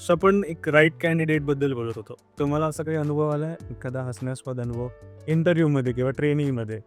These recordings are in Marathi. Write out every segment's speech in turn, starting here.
सो आपण एक राईट कॅन्डिडेटबद्दल बोलत होतो. तुम्हाला असा काही अनुभव आला आहे, एखादा हसण्यास्पद अनुभव इंटरव्ह्यूमध्ये किंवा ट्रेनिंगमध्ये?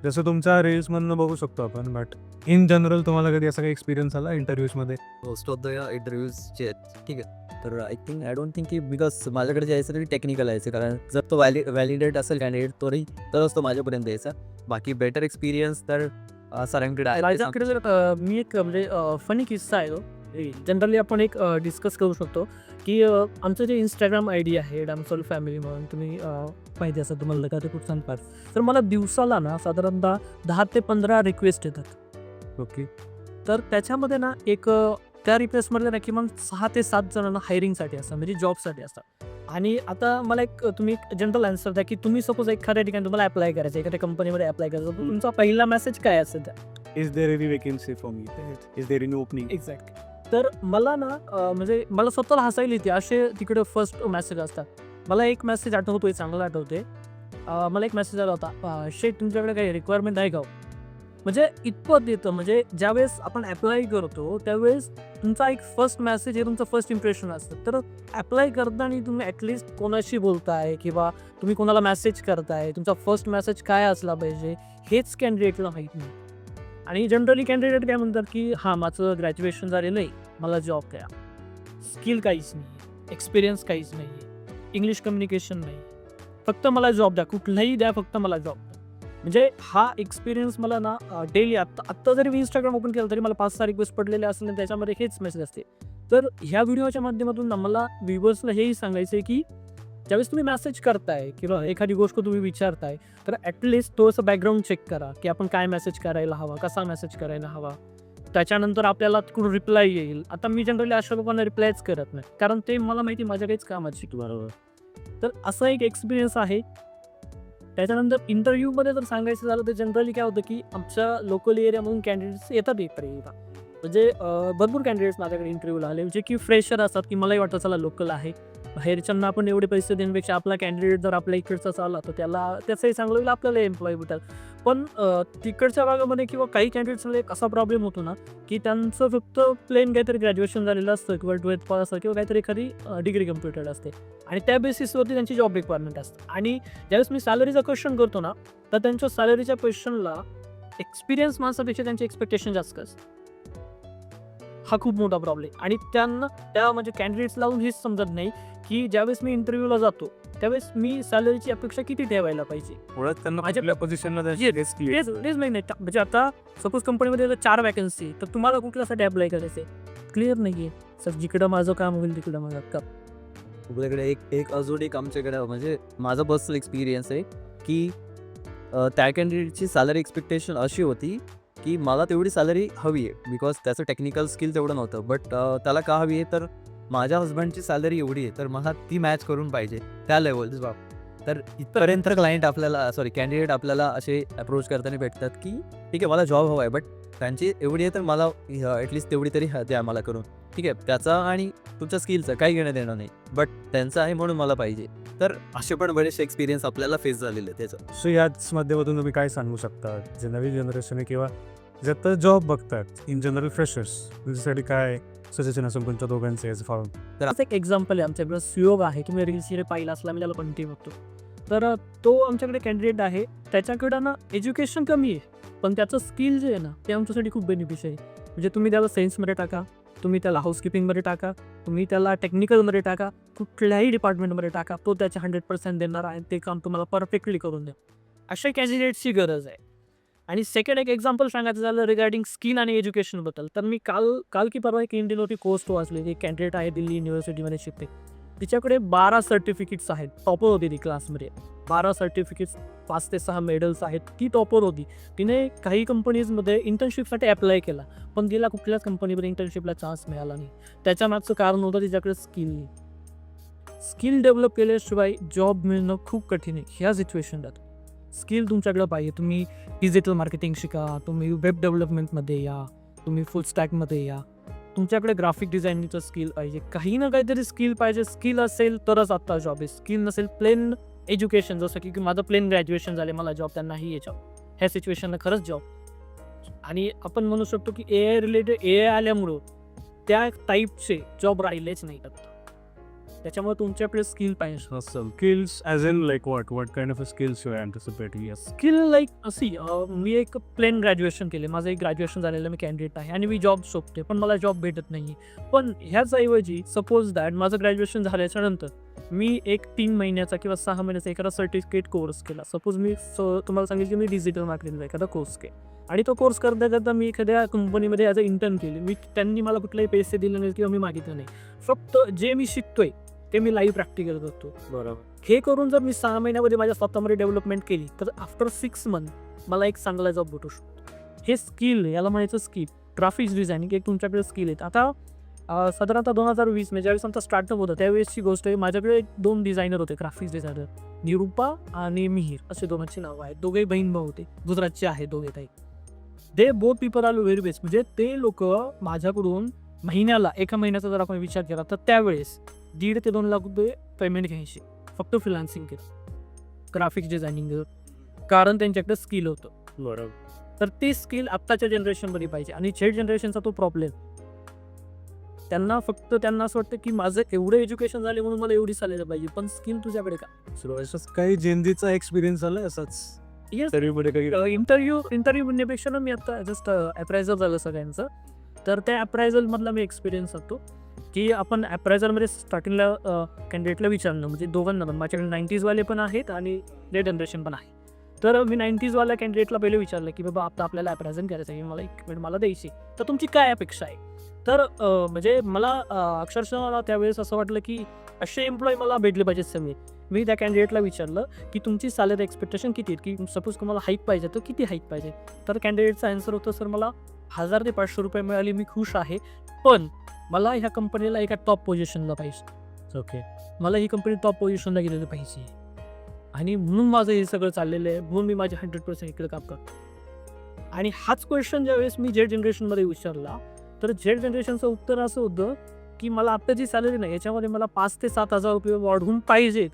जसं तुमचा रील्समधनं बघू शकतो आपण, बट इन जनरल तुम्हाला कधी असा काही एक्सपिरियन्स आला इंटरव्ह्यूजमध्ये? मोस्ट ऑफ द इंटरव्ह्यूज जे आहेत ठीक आहे, तर आय डोंट थिंक की बिकॉज माझ्याकडे जे यायचं तरी टेक्निकल यायचं, कारण जर तो व्हॅलिडेट असेल कॅन्डिडेट तरच तो माझ्यापर्यंत यायचा. बाकी बेटर एक्सपिरियन्स तर सरांकडे आहे. माझ्याकडे जर मी एक म्हणजे फनी किस्सा आहे तो. जनरली आपण एक डिस्कस करू शकतो की आमचं जे इंस्टाग्राम आय डी आहे डॅमसोल फॅमिली म्हणून, तुम्ही माहिती असेल तुम्हाला का ते कुठं सांगतात, तर मला दिवसाला ना साधारणतः 10 ते 15 रिक्वेस्ट येतात. ओके. तर त्याच्यामध्ये ना एक त्या रिक्वेस्टमधले ना किमान 6 ते 7 जणांना हायरिंगसाठी असतात, म्हणजे जॉबसाठी असतात. आणि आता मला एक तुम्ही एक जनरल आन्सर द्या की तुम्ही सपोज एखाद्या ठिकाणी तुम्हाला अप्लाय करायचं, एखाद्या कंपनीमध्ये अप्लाय करायचं, तर तुमचा पहिला मेसेज काय असेल त्या? Is there any vacancy for me? Is there any opening? Exact. तर मला ना म्हणजे मला स्वतःला हसायला येते असे तिकडे फर्स्ट मेसेज असतात. मला एक मेसेज आठवतोय, चांगला आठवते. मला एक मेसेज आला होता, शेट तुमच्याकडे काही रिक्वायरमेंट आहे का हो? म्हणजे इतपत येतं, म्हणजे ज्यावेळेस आपण अप्लाय करतो त्यावेळेस तुमचा एक फर्स्ट मेसेज हे तुमचं फर्स्ट इम्प्रेशन असतं. तर अप्लाय करताना तुम्ही ॲटलिस्ट कोणाशी बोलताय किंवा तुम्ही कोणाला मेसेज करताय, तुमचा फर्स्ट मेसेज काय असला पाहिजे हेच कॅन्डिडेटला माहीत नाही. आणि जनरली कॅन्डिडेट काय म्हणतात की हां माझं ग्रॅज्युएशन झालेलं आहे, मला जॉब द्या. स्किल काहीच नाही, एक्सपिरियन्स काहीच नाही, इंग्लिश कम्युनिकेशन नाही, फक्त मला जॉब द्या, कुठलाही द्या, फक्त मला जॉब द्या. म्हणजे हा एक्सपिरियन्स मला ना डेली आत्ता जरी मी इंस्टाग्राम ओपन केलं तरी मला 5-6 रिक्वेस्ट पडलेले असतील आणि त्याच्यामध्ये हेच मेसेज असते. तर ह्या व्हिडिओच्या माध्यमातून ना मला व्ह्युअर्सला हेही सांगायचं आहे की ज्यावेळेस तुम्ही मेसेज करताय किंवा एखादी गोष्ट तुम्ही विचारताय, तर ॲटलिस्ट थोडंसं बॅकग्राऊंड चेक करा की आपण काय मेसेज करायला हवा, कसा मेसेज करायला हवा. त्याच्यानंतर आपल्याला तिकडून रिप्लाय येईल. आता मी जनरली अशा लोकांना रिप्लायच करत नाही, कारण ते मला माहिती माझ्या काहीच कामाची. बरोबर. तर असा एक एक्सपिरियन्स आहे. त्याच्यानंतर इंटरव्ह्यूमध्ये जर सांगायचं झालं तर जनरली काय होतं की आमच्या लोकल एरियामधून कॅन्डिडेट्स येतात एकपर्यंत. म्हणजे भरपूर कॅन्डिडेट्स माझ्याकडे इंटरव्ह्यूला आले, जे की फ्रेशर असतात की मलाही वाटतं चला लोकल आहे, बाहेरच्यांना आपण एवढे पैसे देण्यापेक्षा आपला कॅन्डिडेट जर आपल्या इकडचाच आला तर त्याला त्याचंही चांगलं होईल, आपल्याला एम्प्लॉय भेटाल. पण तिकडच्या भागामध्ये किंवा काही कॅन्डिडेट्समध्ये एक असा प्रॉब्लेम होतो ना की त्यांचं फक्त प्लेन काहीतरी ग्रॅज्युएशन झालेलं असतं किंवा 12th पास असतं किंवा काहीतरी एखादी डिग्री कम्प्युटेड असते आणि त्या बेसिसवरती त्यांची जॉब रिक्वायरमेंट असते. आणि ज्यावेळेस मी सॅलरीचा क्वेश्चन करतो ना, तर त्यांच्या सॅलरीच्या क्वेश्चनला एक्सपिरियन्स माणसापेक्षा त्यांची एक्सपेक्टेशन जास्त असते. हा खूप मोठा प्रॉब्लेम. आणि त्यांना त्या म्हणजे कॅन्डिडेट्स लावून हेच समजत नाही की ज्यावेळेस मी इंटरव्ह्यूला जातो त्यावेळेस मी सॅलरीची अपेक्षा किती ठेवायला पाहिजे. मुळात त्यांना माझ्या- आपल्या पोझिशनला तेच माहिती नाही. म्हणजे आता सपोज कंपनीमध्ये 4 वॅकन्सी, तर तुम्हाला कुठल्यासाठी अप्लाय करायचं आहे क्लिअर नाही आहे. सर जिकडं माझं काम होईल तिकडं माझं काम. आपल्याकडे एक अजून एक आमच्याकडे म्हणजे माझा पर्सनल एक्सपिरियन्स आहे की त्या कॅन्डिडेटची सॅलरी एक्सपेक्टेशन अशी होती की मला तेवढी सॅलरी हवी आहे, बिकॉज त्याचं टेक्निकल स्किल तेवढं नव्हतं. बट त्याला का हवी आहे, तर माझ्या हजबंडची सॅलरी एवढी आहे तर मला ती मॅच करून पाहिजे त्या लेवल बाब. तर इथपर्यंत कॅन्डिडेट आपल्याला असे अप्रोच करताना भेटतात की ठीक आहे मला जॉब हवा आहे, बट त्यांची एवढी आहे तर मला ॲटलिस्ट तेवढी तरी द्या मला करून. ठीक आहे, त्याचा आणि तुमच्या स्किलचं काही घेणं देणं नाही, बट त्यांचं आहे म्हणून मला पाहिजे. तर असे पण बरेचसे एक्सपिरियन्स आपल्याला फेस झालेले त्याचं. सो याच माध्यमातून तुम्ही काय सांगू शकता, जे नवीन जनरेशन आहे किंवा जे आता जॉब बघतात इन जनरल फ्रेशर्स, त्याच्यासाठी काय सजेशन असेल तुमच्या दोघांचे एज फार्म? तर असं एक एक्झाम्पल आहे, आमच्याकडे सुयोग आहे, तुम्ही रील्स पाहिला असला, मी त्याला कंटिन्यू बघतो. तर तो आमच्याकडे कॅन्डिडेट आहे, त्याच्याकडं ना एज्युकेशन कमी आहे, पण त्याचं स्किल जे आहे ना ते आमच्यासाठी खूप बेनिफिशियल आहे. म्हणजे तुम्ही त्याला सायन्समध्ये टाका, तुम्ही त्याला हाऊसकीपिंगमध्ये टाका, तुम्ही त्याला टेक्निकलमध्ये टाका, कुठल्याही डिपार्टमेंटमध्ये टाका, तो त्याचे 100% देणार आहे, ते काम तुम्हाला परफेक्टली करून द्या. अशा कॅन्डिडेट्सची गरज आहे. आणि सेकंड एक एक्झाम्पल सांगायचं झालं रिगार्डिंग स्किल आणि एज्युकेशनबद्दल, तर मी काल की परवा एक इंडियन कोर्स वाचली. एक कॅन्डिडेट आहे दिल्ली युनिव्हर्सिटीमध्ये शिकते, तिच्याकडे 12 सर्टिफिकेट्स आहेत, टॉपर होती ती क्लासमध्ये. 12 सर्टिफिकेट्स, 5 ते 6 मेडल्स आहेत, ती टॉपर होती. तिने काही कंपनीजमध्ये इंटर्नशिपसाठी अप्लाय केला, पण तिला कुठल्याच कंपनीमध्ये इंटर्नशिपला चान्स मिळाला नाही. त्याच्या मागचं कारण होतं तिच्याकडे स्किल डेव्हलप केल्याशिवाय जॉब मिळणं खूप कठीण आहे ह्या सिच्युएशनला. स्किल तुमच्याकडे पाहिजे. तुम्ही डिजिटल मार्केटिंग शिका, तुम्ही वेब डेव्हलपमेंटमध्ये या, तुम्ही फुल स्टॅकमध्ये या, तुमच्याकडे ग्राफिक डिझायनिंगचं स्किल पाहिजे, काही ना काहीतरी स्किल पाहिजे. स्किल असेल तरच आत्ता जॉब आहे, स्किल नसेल प्लेन एज्युकेशन, जसं की माझं प्लेन ग्रॅज्युएशन झाले, मला जॉब त्यांना नाही आहे जॉब, ह्या सिच्युएशनला खरंच जॉब. आणि आपण म्हणू शकतो की ए आय आल्यामुळं त्या टाईपचे जॉब राहिलेच नाही आता. त्याच्यामुळे तुमच्याकडे स्किल पाहिजे. Skills as in like what kind of a skills you anticipate? Yes. Skill like अशी मी एक प्लेन ग्रॅज्युएशन केले, माझं एक ग्रॅज्युएशन झालेलं मी कॅन्डिडेट आहे आणि मी जॉब शोधते, पण मला जॉब भेटत नाही. पण ह्याचऐवजी सपोज दॅट माझं ग्रॅज्युएशन झाल्याच्या नंतर मी एक 3 महिन्याचा किंवा 6 महिन्याचा एखादा सर्टिफिकेट कोर्स केला. सपोज मी तुम्हाला सांगितलं की मी डिजिटल मार्केटिंगचा एखादा कोर्स केला आणि तो कोर्स करता करता मी एखाद्या कंपनीमध्ये ॲज अ इंटर्न केली. त्यांनी मला कुठलेही पैसे दिले नाही किंवा मी मागितलं नाही. फक्त जे मी शिकतोय ते मी लाईव्ह प्रॅक्टिकल करतो. बरोबर. हे करून जर मी 6 महिन्यामध्ये माझ्या स्वतःमध्ये डेव्हलपमेंट केली तर आफ्टर 6 मंथ मला एक चांगला जॉब भेटू शकतो. हे स्किल, याला म्हणायचं स्किल. ग्राफिक्स डिझायनिंग एक तुमच्याकडे स्किल आहेत. आता साधारणतः 2020 मध्ये ज्यावेळेस आमचा स्टार्टअप होता त्यावेळेसची गोष्ट आहे. माझ्याकडे 2 डिझायनर होते, ग्राफिक्स डिझायनर, निरुपा आणि मिहीर असे दोघांची नावं आहेत. दोघेही बहीण भाऊ होते, गुजरातचे आहेत दोघे ताई. They both people are very best. म्हणजे ते लोक माझ्याकडून महिन्याला, एका महिन्याचा जर आपण विचार केला तर त्यावेळेस 1.5 ते 2 लाख रुपये पेमेंट घ्यायचे फक्त फ्रीलान्सिंग केलं, ग्राफिक्स डिझायनिंग, कारण त्यांच्याकडे स्किल होतं. बरोबर. तर ते स्किल आत्ताच्या जनरेशनमध्ये पाहिजे. आणि झेड जनरेशनचा तो प्रॉब्लेम, त्यांना असं वाटतं की माझं एवढं एज्युकेशन झाले म्हणून मला एवढी सॅलरी पाहिजे, पण स्किल तुझ्याकडे का? सुरुवातीलाच काही जेनजीचा एक्सपिरियन्स आलाय असाच येस. इंटरव्ह्यूमध्ये काही इंटरव्ह्यू म्हणण्यापेक्षा ना मी आता जस्ट अप्रायझल झालं सगळ्यांचं, तर त्या अप्रायझलमधला मी एक्सपिरियन्स सांगतो की आपण अप्रायझलमध्ये स्टार्टिंगला कॅन्डिडेटला विचारलं, म्हणजे दोघांना पण, माझ्याकडे 90s वाले पण आहेत आणि लेट जनरेशन पण आहे. तर मी 90s वाल्या कॅन्डिडेटला पहिले विचारलं की बाबा आता आपल्याला अप्रायझल करायचं आहे, मला इक्विपमेंट मला द्यायची, तर तुमची काय अपेक्षा आहे? तर म्हणजे मला अक्षरशः मला त्यावेळेस असं वाटलं की असे एम्प्लॉई मला भेटले पाहिजेत सगळे. मी त्या कॅन्डिडेटला विचारलं की तुमची सॅलरी एक्सपेक्टेशन किती आहेत, की सपोज तुम्हाला हाईक पाहिजे तर किती हाईक पाहिजे? तर कॅन्डिडेटचा आन्सर होतं, सर मला 1000 ते 500 रुपये मिळाले मी खुश आहे, पण मला ह्या कंपनीला एका टॉप पोझिशनला पाहिजे. ओके. मला ही कंपनी टॉप पोझिशनला गेलेली पाहिजे आणि म्हणून माझं हे सगळं चाललेलं आहे, म्हणून मी माझे 100% इकडे काम करतो. आणि हाच क्वेश्चन ज्यावेळेस मी झेड जनरेशनमध्ये विचारला तर झेड जनरेशनचं उत्तर असं होतं की मला आत्ताची सॅलरी नाही, याच्यामध्ये मला 5 ते 7 हजार रुपये वाढवून पाहिजे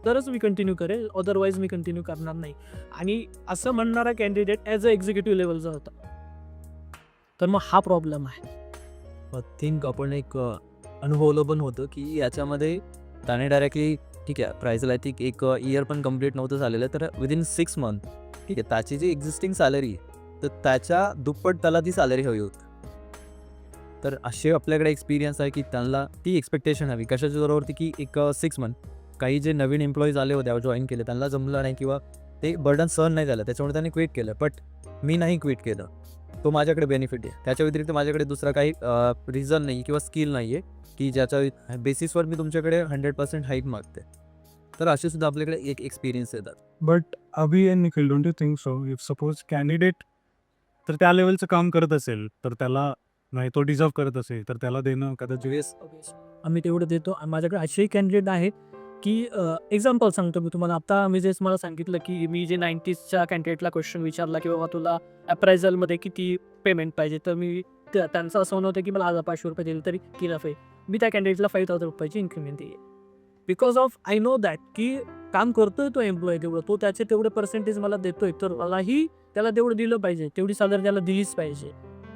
तरच मी कंटिन्यू करेल, अदरवाईज मी कंटिन्यू करणार नाही. आणि असं म्हणणारा कॅन्डिडेट ॲज अ एक्झिक्युटिव्ह लेवलचा होता. तर मग हा प्रॉब्लेम आहे. आय थिंक आपण एक अनुभवलं पण होतं की याच्यामध्ये त्याने डायरेक्टली ठीक आहे प्रायझला आय थिंक एक इयर पण कम्प्लीट नव्हतं झालेलं, तर विदिन 6 मंथ ठीक आहे त्याची जी एक्झिस्टिंग सॅलरी आहे तर त्याच्या दुप्पट त्याला ती सॅलरी हवी होती. तर असे आपल्याकडे एक्सपिरियन्स आहे की त्यांना ती एक्सपेक्टेशन हवी कशाच्या बरोबरती की एक 6 मंथ काही जे नवीन एम्प्लॉईज आले होते जॉईन केले त्यांना जमलं नाही किंवा ते बर्डन सहन नाही झालं, त्याच्यामुळे त्यांनी क्विट केलं. बट मी नाही क्विट केलं, तो माझ्याकडे बेनिफिट आहे. त्याच्या व्यतिरिक्त माझ्याकडे दुसरा काही रिझन नाही किंवा स्किल नाही आहे की ज्याच्या बेसिसवर मी तुमच्याकडे 100% हाईक मागते. तर असे सुद्धा आपल्याकडे एक एक्सपिरियन्स येतात. But Abhi and Nikhil, don't you think so if suppose candidate तर त्या लेवलचं काम करत असेल तर त्याला नाही, तो डिझर्व करत असेल तर त्याला देणं कदाचित आम्ही तेवढं देतो. आणि माझ्याकडे असेही कॅन्डिडेट आहेत की एक्झाम्पल सांगतो मी तुम्हाला. आता मी जे मला सांगितलं की मी जे 90sच्या कॅन्डिडेटला क्वेश्चन विचारला की बाबा तुला अप्रायझलमध्ये किती पेमेंट पाहिजे, तर मी त्यांचं असं होतं की मला 1500 रुपये दिले तरी केलं पाहिजे. मी त्या कॅन्डिडेटला 5000 रुपयाची इन्क्रिमेंट देईल because of I know that की काम करतोय तो एम्प्लॉई तेवढं, तो त्याचे तेवढे पर्सेंटेज मला देतोय, तर मलाही त्याला तेवढं दिलं पाहिजे, तेवढी सॅलरी त्याला दिलीच पाहिजे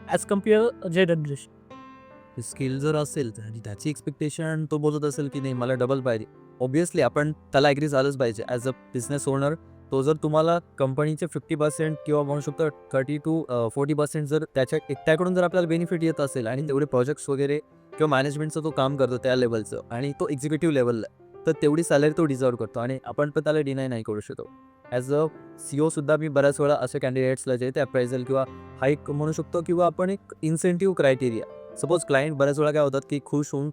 as compare Z generation. Skill जर असेल आणि त्याची एक्सपेक्टेशन तो बोलत असेल की नाही मला डबल पाहिजे, ऑब्वियसली आपण त्याला ॲग्री झालंच पाहिजे. ॲज अ बिझनेस ओनर तो जर तुम्हाला कंपनीचे 50% किंवा म्हणू शकतो 30 to 40% जर त्याच्या एकट्याकडून जर आपल्याला बेनिफिट येत असेल आणि तेवढे प्रोजेक्ट्स वगैरे किंवा मॅनेजमेंटचं तो काम करतो त्या लेवलचं आणि तो एक्झिक्युटिव्ह लेवलला, तर तेवढी सॅलरी तो डिझर्व करतो आणि आपण पण त्याला डिनाय नाही करू शकतो. ॲज अ CEO सुद्धा मी बऱ्याच वेळा अशा कॅन्डिडेट्सला जे ते अप्रायझल किंवा हाईक म्हणू शकतो किंवा आपण एक इन्सेंटिव्ह क्रायटेरिया, सपोज क्लायंट बऱ्याच वेळा काय होतात की खुश होऊन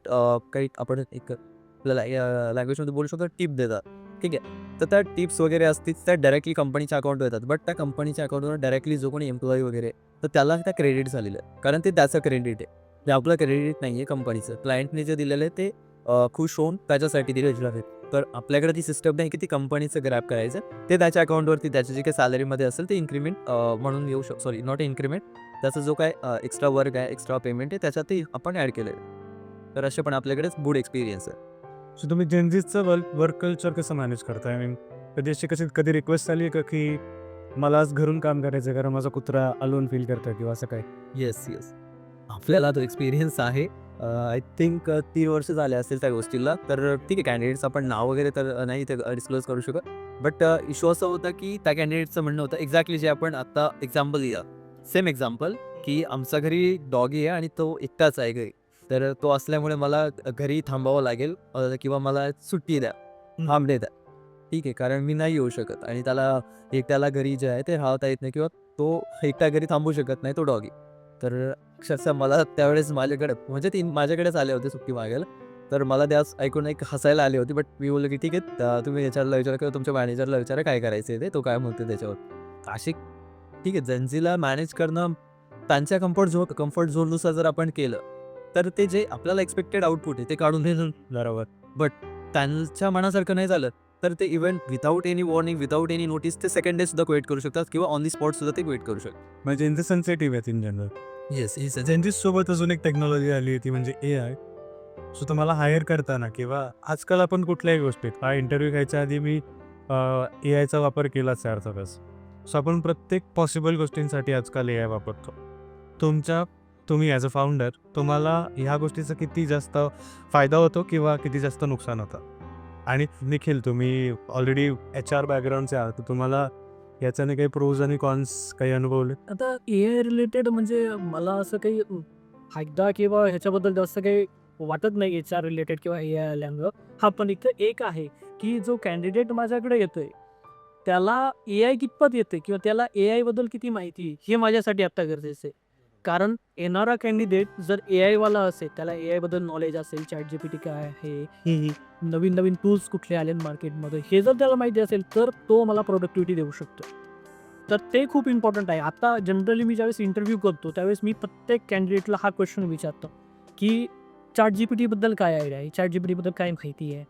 काही आपण एक आपल्याला लँग्वेजमध्ये बोलू शकतो टिप देतात, ठीक आहे. तर त्या टिप्स वगैरे असतील त्या डायरेक्टली कंपनीच्या अकाउंटवर येतात, बट त्या कंपनीच्या अकाउंटवर डायरेक्टली जो कोणी एम्प्लॉई वगैरे तर त्याला त्या क्रेडिट झालेलं आहे, कारण ते त्याचं क्रेडिट आहे, ते आपलं क्रेडिट नाही आहे कंपनीचं. क्लायंटने जे दिलेलं आहे ते खुश होऊन त्याच्यासाठी दिलेलं आहे. तर आपल्याकडे ती सिस्टम नाही की ती कंपनीचं ग्रॅब करायचं, ते त्याच्या अकाउंटवरती त्याची जे काही सॅलरीमध्ये असेल ते इन्क्रीमेंट म्हणून येऊ शकतो, सॉरी नॉट इन्क्रीमेंट, त्याचा जो काय एक्स्ट्रा वर्क आहे एक्स्ट्रा पेमेंट आहे त्याच्यात ते आपण ॲड केलं आहे. तर असे पण आपल्याकडे गुड एक्सपिरियन्स आहे. सो तुम्ही जेनजीचं वर्क कल्चर कसं मॅनेज करताय? आय मीन कधी रिक्वेस्ट आली आहे का की मला आज घरून काम करायचं कारण माझा कुत्रा अलोन फील करतोय किंवा असं काय? येस आपल्याला तो एक्सपिरियन्स आहे. आय थिंक 3 वर्ष झाले असतील त्या गोष्टीला. तर ठीक आहे, कॅन्डिडेट्स आपण नाव वगैरे तर नाही ते डिस्क्लोज करू शकत. बट इश्यू असं होता की त्या कॅन्डिडेटचं म्हणणं होतं एक्झॅक्टली जे आपण आता एक्झाम्पल दिलं, सेम एक्झाम्पल, की आमच्या घरी डॉगी आहे आणि तो एकटाच आहे घरी. तर तो असल्यामुळे मला घरी थांबावं लागेल किंवा मला सुट्टी द्या, हाफ डे द्या. ठीक आहे, कारण मी नाही येऊ शकत आणि त्याला एकट्याला घरी जे आहे ते राहता येत नाही किंवा तो एकटा घरी थांबू शकत नाही तो डॉगी. तर अक्षरशः मला त्यावेळेस माझ्याकडे म्हणजे ती माझ्याकडेच आले होते सुट्टी मागायला. तर मला त्यास ऐकून एक हसायला आली होती. बट मी बोललो की ठीक आहे, तुम्ही याच्याला विचारा किंवा तुमच्या मॅनेजरला विचारा काय करायचं आहे ते, तो काय म्हणतो त्याच्यावर. अशी ठीक आहे, जनजीला मॅनेज करणं त्यांच्या कम्फर्ट झोननुसार जर आपण केलं तर ते जे आपल्याला एक्सपेक्टेड आउटपुट आहे ते काढून देणं. बरोबर. बट त्यांच्या मनासारखं नाही झालं तर ते even without any warning, without any notice ते सेकंड डे सुद्धा क्विट करू शकतात किंवा ऑन दी स्पॉट सुद्धा ते क्विट करू शकतात. म्हणजे ज्यांचे सेन्सिटिव्ह आहेत इन जनरल. येस ज्यांची सोबत अजून एक टेक्नॉलॉजी आली ती म्हणजे AI. सो तुम्हाला हायर करताना किंवा आजकाल आपण कुठल्याही गोष्टीत हा इंटरव्ह्यू घ्यायच्या आधी मी AIचा वापर केलाच आहे अर्थातच. सो आपण प्रत्येक पॉसिबल गोष्टींसाठी आजकाल AI वापरतो. तुम्ही ॲज अ फाउंडर तुम्हाला ह्या गोष्टीचा किती जास्त फायदा होतो किंवा किती जास्त नुकसान होतं? आणि निखिल, तुम्ही ऑलरेडी HR बॅकग्राऊंडचे आहात, तर तुम्हाला याच्याने काही प्रोज आणि कॉन्स काही अनुभवले? आता AI रिलेटेड म्हणजे मला असं काही फायदा किंवा ह्याच्याबद्दल जास्त काही वाटत नाही HR रिलेटेड किंवा AI आल्यामुळं. हा पण इथं एक आहे की जो कॅन्डिडेट माझ्याकडे येतोय त्याला AI कितपत येते किंवा त्याला AI बद्दल किती माहिती आहे, हे माझ्यासाठी आत्ता गरजेचं आहे. कारण येणारा कॅन्डिडेट जर AI वाला असेल, त्याला AI बद्दल नॉलेज असेल, ChatGPT काय आहे, नवीन नवीन टूल्स कुठले आले मार्केटमध्ये, हे जर त्याला माहिती असेल तर तो मला प्रोडक्टिव्हिटी देऊ शकतो. तर ते खूप इम्पॉर्टंट आहे. आता जनरली मी ज्यावेळेस इंटरव्ह्यू करतो त्यावेळेस मी प्रत्येक कॅन्डिडेटला हा क्वेश्चन विचारतो की ChatGPT बद्दल काय आयडिया आहे, ChatGPT बद्दल काय माहिती आहे,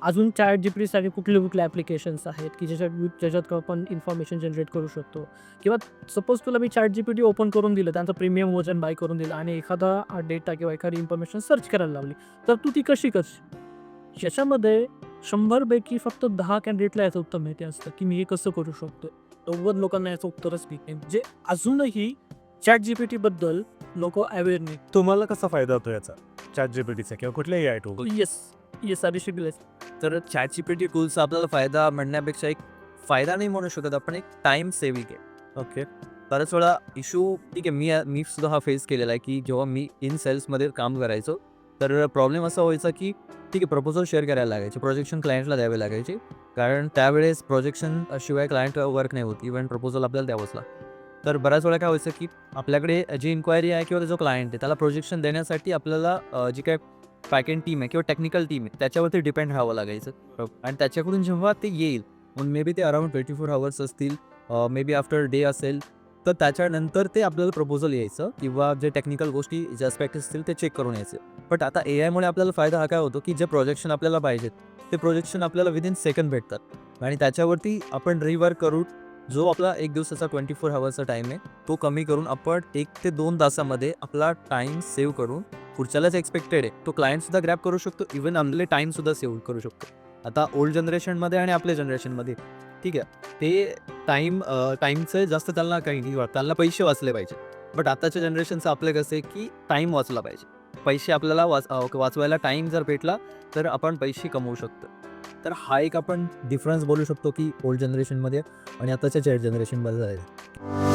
अजून ChatGPTसाठी कुठले ॲप्लिकेशन्स आहेत की ज्याच्यात आपण इन्फॉर्मेशन जनरेट करू शकतो. किंवा सपोज तुला मी ChatGPT ओपन करून दिलं, त्यांचं प्रीमियम व्हर्जन बाय करून दिलं आणि एखादा डेटा किंवा एखादी इन्फॉर्मेशन सर्च करायला लावली, तर तू ती कशी करशील? याच्यामध्ये 100 पैकी फक्त 10 कॅन्डिडेटला याचं उत्तर माहिती असतं की मी हे कसं करू शकतो. 90 लोकांना याचं उत्तरच नाही. म्हणजे अजूनही ChatGPT बद्दल लोक अवेअर नाही. तुम्हाला कसा फायदा होतो याचा ChatGPTचा किंवा कुठल्याही AI टूल? येस अभिषेक. तर ChatGPT टूल्सचा आपल्याला फायदा म्हणण्यापेक्षा एक फायदा नाही म्हणू शकत आपण, एक टाईम सेव्हिंग आहे. ओके. बऱ्याच वेळा इश्यू ठीक आहे, मी सुद्धा हा फेस केलेला आहे की जेव्हा मी इन सेल्समध्ये काम करायचो तर प्रॉब्लेम असा व्हायचा की ठीक आहे, प्रपोजल शेअर करायला लागायचे, प्रोजेक्शन क्लायंटला द्यावे लागायचे, कारण त्यावेळेस प्रोजेक्शन शिवाय क्लायंट वर्क नाही होत, इव्हन प्रपोजल आपल्याला द्यावंच लागतं. तर बऱ्याच वेळा काय व्हायचं की आपल्याकडे जी इन्क्वायरी आहे किंवा जो क्लायंट आहे त्याला प्रोजेक्शन देण्यासाठी आपल्याला जी काय बॅकएंड टीम आहे किंवा टेक्निकल टीम आहे त्याच्यावरती डिपेंड राहावं लागायचं. आणि त्याच्याकडून जेव्हा ते येईल, मग मे बी ते अराउंड 24 आवर्स असतील, मे बी आफ्टर डे असेल, तर त्याच्यानंतर ते आपल्याला प्रपोजल यायचं किंवा जे टेक्निकल गोष्टी जे ॲस्पेक्ट असतील ते चेक करून यायचे. बट आता AIमुळे आपल्याला फायदा हा काय होतो की जे प्रोजेक्शन आपल्याला पाहिजेत ते प्रोजेक्शन आपल्याला विदिन सेकंड भेटतात आणि त्याच्यावरती आपण रिवर्क करून जो आपला 1 दिवसाचा 24 आवर्सचा टाईम आहे तो कमी करून आपण 1 ते 2 तासामध्ये आपला टाईम सेव्ह करून पुढच्यालाच एक्सपेक्टेड आहे तो क्लायंटसुद्धा ग्रॅब करू शकतो, इव्हन आपले टाईमसुद्धा सेव्ह करू शकतो. आता ओल्ड जनरेशनमध्ये आणि आपल्या जनरेशनमध्ये ठीक आहे, ते टाईमचं जास्त त्यांना काही नाही वाटत, त्यांना पैसे वाचले पाहिजे. बट आताच्या जनरेशनचं आपलं कसं आहे की टाईम वाचला पाहिजे. पैसे आपल्याला वाचवायला टाईम जर भेटला तर आपण पैसे कमवू शकतो. तर हा एक आपण डिफरन्स बोलू शकतो की ओल्ड जनरेशनमध्ये आणि आताच्या जनरेशनमध्ये आहे.